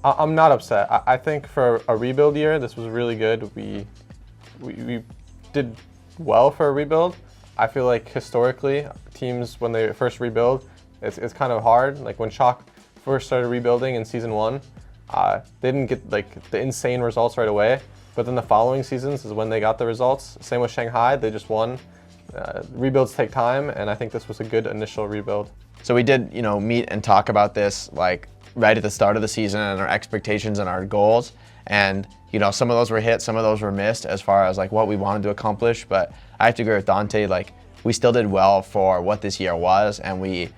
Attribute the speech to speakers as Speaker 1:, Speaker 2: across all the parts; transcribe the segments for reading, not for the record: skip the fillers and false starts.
Speaker 1: I'm not upset. I think for a rebuild year, this was really good. We did well for a rebuild. I feel like historically, teams when they first rebuild, it's kind of hard. Like when Chalk first started rebuilding in season 1, they didn't get like the insane results right away. But then the following seasons is when they got the results. Same with Shanghai, they just won. Rebuilds take time, and I think this was a good initial rebuild.
Speaker 2: So we did, meet and talk about this like right at the start of the season and our expectations and our goals. And some of those were hit, some of those were missed as far as like what we wanted to accomplish. But I have to agree with Dante. Like we still did well for what this year was, and we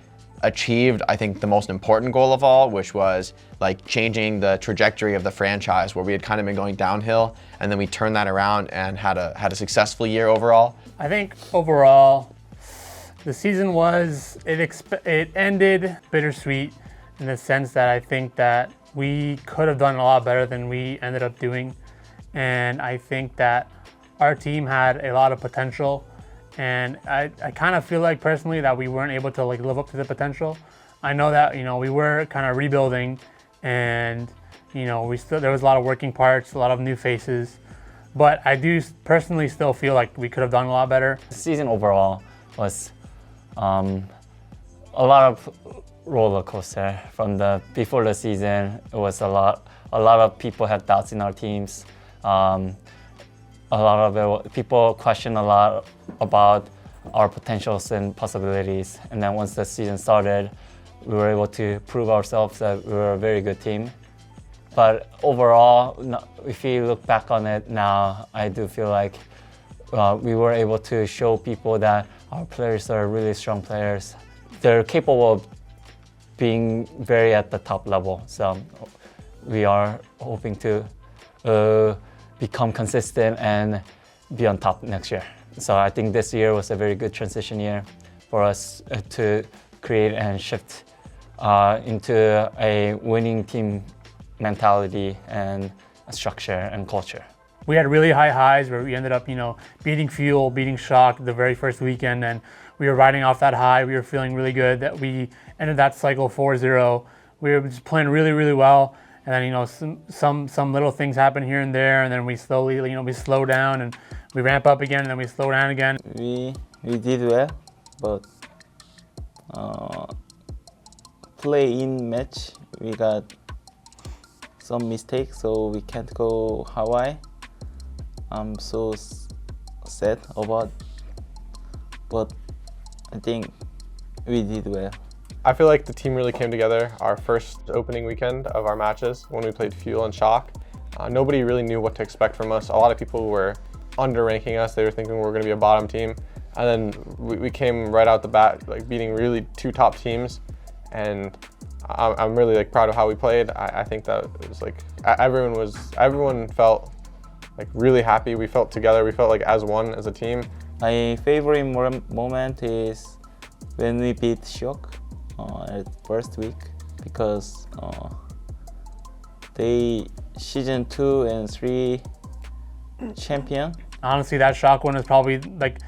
Speaker 2: achieved, I think, the most important goal of all, which was like changing the trajectory of the franchise, where we had kind of been going downhill, and then we turned that around and had a successful year overall.
Speaker 3: I think overall, the season it ended bittersweet in the sense that I think that we could have done a lot better than we ended up doing, and I think that our team had a lot of potential. And I kind of feel like personally that we weren't able to like live up to the potential. I know that we were kind of rebuilding, and there was a lot of working parts, a lot of new faces, but I do personally still feel like we could have done a lot better.
Speaker 4: The season overall was a lot of roller coaster. Before the season, it was a lot of people had doubts in our teams. A lot of people questioned a lot about our potentials and possibilities. And then once the season started, we were able to prove ourselves that we were a very good team. But overall, if you look back on it now, I do feel like we were able to show people that our players are really strong players. They're capable of being very at the top level. So we are hoping to become consistent and be on top next year. So I think this year was a very good transition year for us to create and shift into a winning team mentality and structure and culture.
Speaker 3: We had really high highs where we ended up, beating Fuel, beating Shock the very first weekend, and we were riding off that high. We were feeling really good that we ended that cycle 4-0. We were just playing really, really well. And then, some little things happen here and there, and then we slowly, we slow down and we ramp up again, and then we slow down again.
Speaker 5: We did well, but play in match, we got some mistakes, so we can't go Hawaii. I'm so sad about, but I think we did well.
Speaker 1: I feel like the team really came together our first opening weekend of our matches when we played Fuel and Shock. Nobody really knew what to expect from us. A lot of people were under-ranking us. They were thinking we were going to be a bottom team. And then we came right out the bat, like beating really two top teams. And I'm really proud of how we played. I think that it was everyone felt like really happy. We felt together. We felt like as one, as a team.
Speaker 5: My favorite moment is when we beat Shock at first week, because they season 2 and 3 champion.
Speaker 3: Honestly, that Shock win is probably like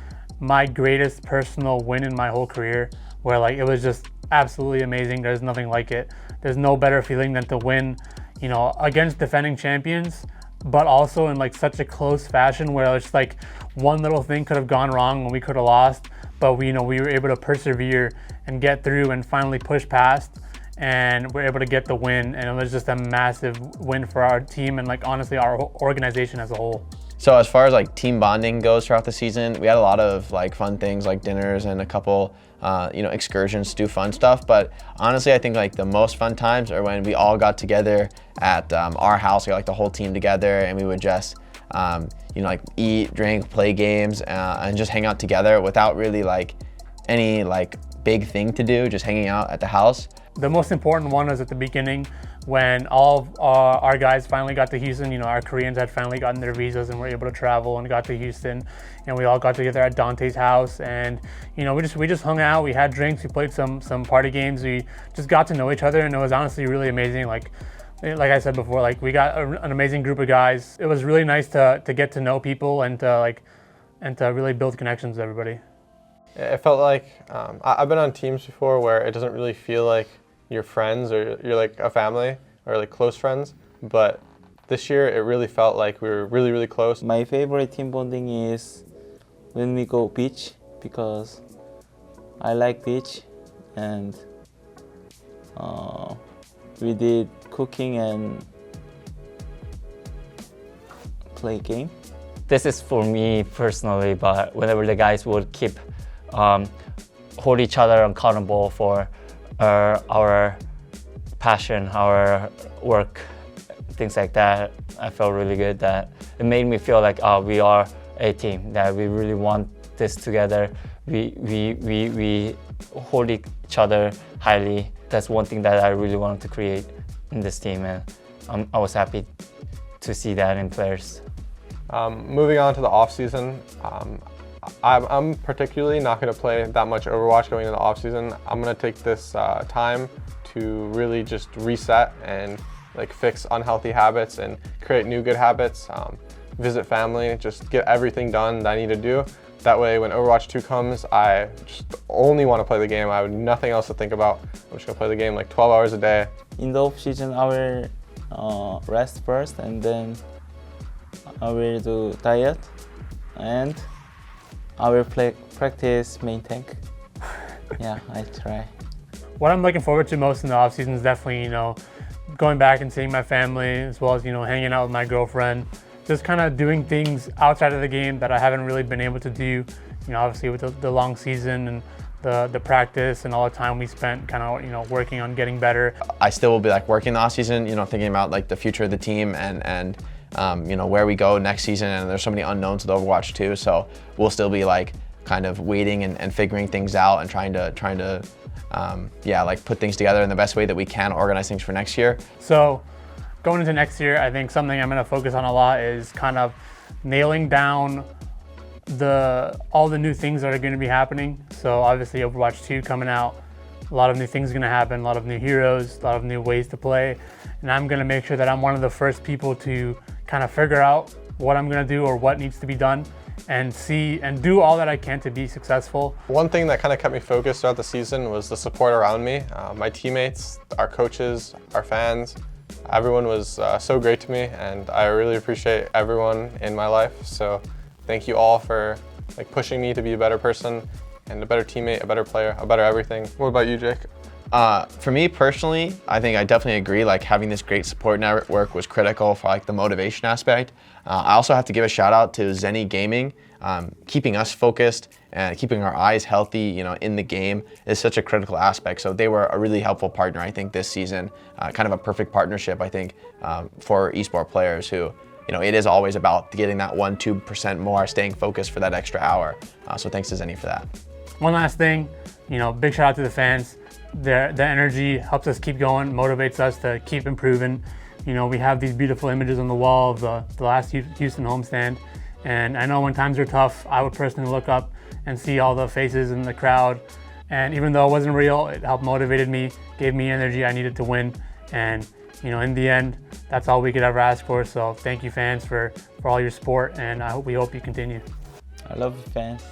Speaker 3: my greatest personal win in my whole career, where it was just absolutely amazing. There's nothing like it. There's no better feeling than to win, against defending champions, but also in such a close fashion where it's one little thing could have gone wrong and we could have lost, but we were able to persevere and get through and finally push past, and we're able to get the win. And it was just a massive win for our team and honestly our organization as a whole.
Speaker 2: So as far as team bonding goes throughout the season, we had a lot of fun things like dinners and a couple excursions to do fun stuff. But honestly, I think the most fun times are when we all got together at our house. We got the whole team together, and we would just eat, drink, play games, and just hang out together without really any big thing to do, just hanging out at the house.
Speaker 3: The most important one was at the beginning when all of our guys finally got to Houston. Our Koreans had finally gotten their visas and were able to travel and got to Houston, and we all got together at Dante's house, and we just hung out, we had drinks, we played some party games, we just got to know each other, and it was honestly really amazing. Like I said before, we got an amazing group of guys. It was really nice to get to know people and to really build connections with everybody.
Speaker 1: It felt like I've been on teams before where it doesn't really feel like you're friends or you're a family. or like close friends, but this year it really felt like we were really, really close.
Speaker 5: My favorite team bonding is when we go beach, because I like beach, and we did cooking and play game.
Speaker 4: This is for me personally, but whenever the guys would keep hold each other accountable for our passion, our work, things like that, I felt really good. That it made me feel like we are a team, that we really want this together. We hold each other highly. That's one thing that I really wanted to create in this team, and I was happy to see that in players.
Speaker 1: Moving on to the offseason, I'm particularly not going to play that much Overwatch going into the offseason. I'm going to take this time to really just reset and like fix unhealthy habits and create new good habits, visit family, just get everything done that I need to do. That way when Overwatch 2 comes, I just only want to play the game. I have nothing else to think about. I'm just going to play the game like 12 hours a day.
Speaker 5: In the off season, I will rest first, and then I will do diet, and I will practice main tank. Yeah, I try.
Speaker 3: What I'm looking forward to most in the off season is definitely, going back and seeing my family, as well as, hanging out with my girlfriend. Just kind of doing things outside of the game that I haven't really been able to do. Obviously with the long season and the practice and all the time we spent kind of, working on getting better.
Speaker 2: I still will be like working the off season, thinking about like the future of the team and where we go next season. And there's so many unknowns with Overwatch 2, so we'll still be like kind of waiting and figuring things out and trying to like put things together in the best way that we can, organize things for next year.
Speaker 3: So going into next year, I think something I'm going to focus on a lot is kind of nailing down all the new things that are going to be happening. So obviously Overwatch 2 coming out, a lot of new things are going to happen, a lot of new heroes, a lot of new ways to play. And I'm going to make sure that I'm one of the first people to kind of figure out what I'm going to do or what needs to be done, and see and do all that I can to be successful.
Speaker 1: One thing that kind of kept me focused throughout the season was the support around me. My teammates, our coaches, our fans, everyone was so great to me, and I really appreciate everyone in my life. So thank you all for like pushing me to be a better person and a better teammate, a better player, a better everything. What about you, Jake?
Speaker 2: For me personally, I think I definitely agree. Like having this great support network was critical for like the motivation aspect. I also have to give a shout out to Zenny Gaming. Keeping us focused and keeping our eyes healthy, in the game is such a critical aspect. So they were a really helpful partner, I think, this season. Kind of a perfect partnership, I think, for esport players who, it is always about getting that 1-2% more, staying focused for that extra hour. So thanks to Zenny for that.
Speaker 3: One last thing, big shout out to the fans. The energy helps us keep going, motivates us to keep improving. We have these beautiful images on the wall of the last Houston homestand. And I know when times are tough, I would personally look up and see all the faces in the crowd. And even though it wasn't real, it helped motivated me, gave me energy I needed to win. And, in the end, that's all we could ever ask for. So thank you, fans, for all your support, and we hope you continue.
Speaker 5: I love you, fans.